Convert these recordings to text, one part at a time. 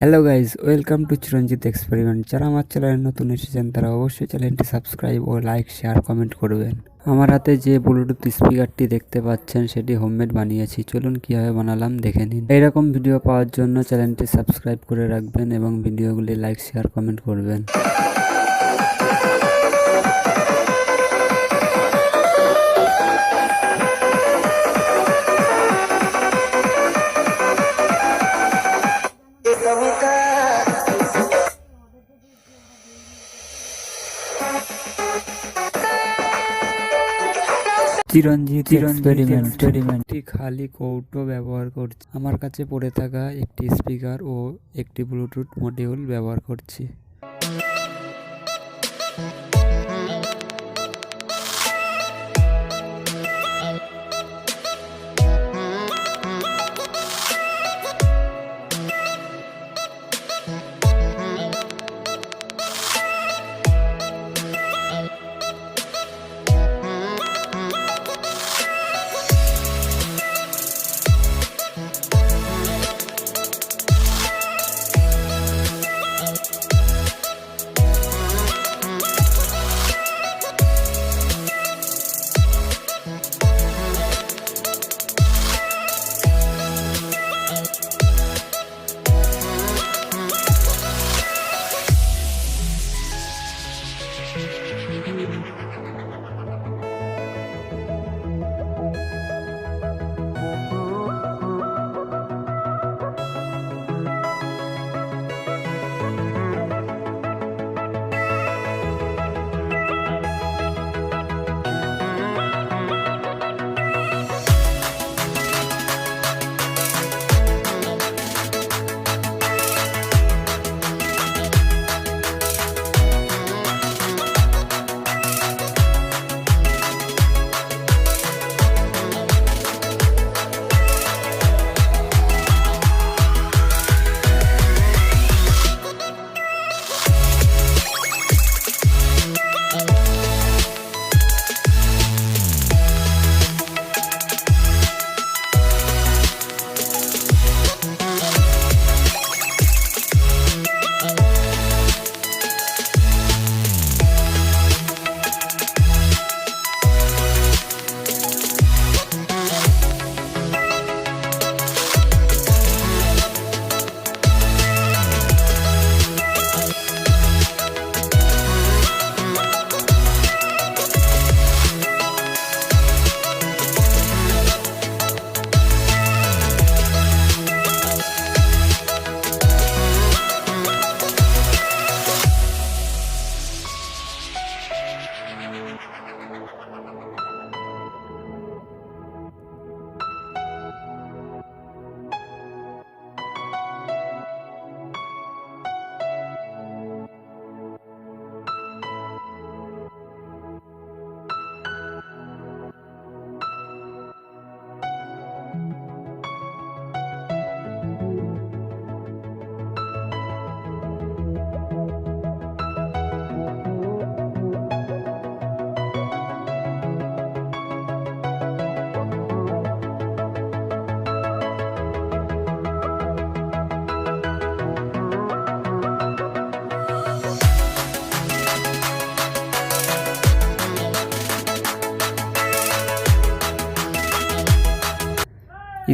Hello guys, welcome to Chiranjit experiment. যারা আমার চ্যানেলে নতুন এসেছেন তারা অবশ্যই চ্যানেলটি সাবস্ক্রাইব ও লাইক শেয়ার কমেন্ট করবেন। আমার হাতে যে ব্লুটুথ স্পিকারটি দেখতে পাচ্ছেন সেটি হোমমেড বানিয়েছি। চলুন কীভাবে বানালাম দেখে নিন। এইরকম ভিডিও পাওয়ার জন্য চ্যানেলটি সাবস্ক্রাইব করে রাখবেন এবং ভিডিওগুলি লাইক শেয়ার কমেন্ট করবেন। চিরঞ্জিত এক্সপেরিমেন্টটি খালি কৌটো ব্যবহার করছি। আমার কাছে পড়ে থাকা একটি স্পিকার ও একটি ব্লুটুথ মডিউল ব্যবহার করছি।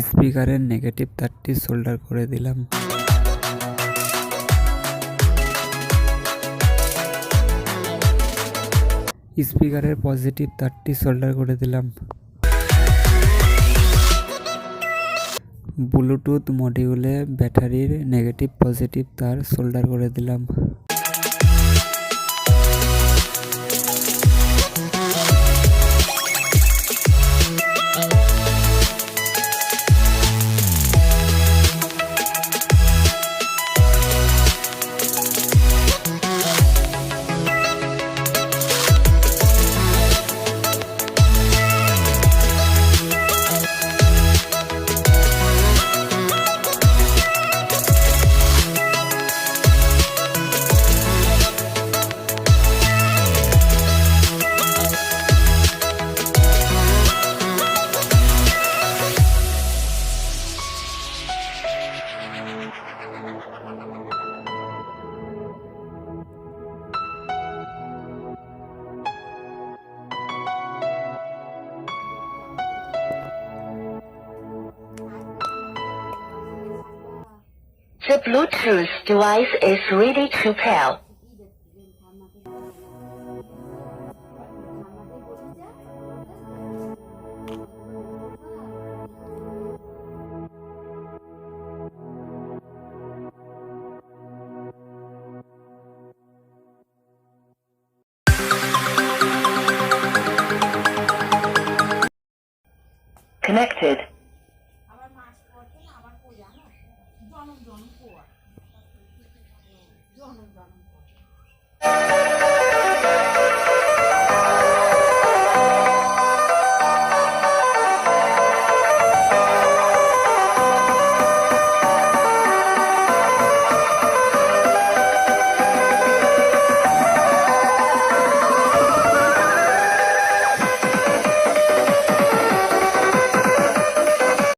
স্পিকারের নেগেটিভ তারটি সোল্ডার করে দিলাম। স্পিকারের পজিটিভ তারটি সোল্ডার করে দিলাম। ব্লুটুথ মডিউলে ব্যাটারির নেগেটিভ পজিটিভ তার সোল্ডার করে দিলাম। The Bluetooth device is ready to pair. Connected.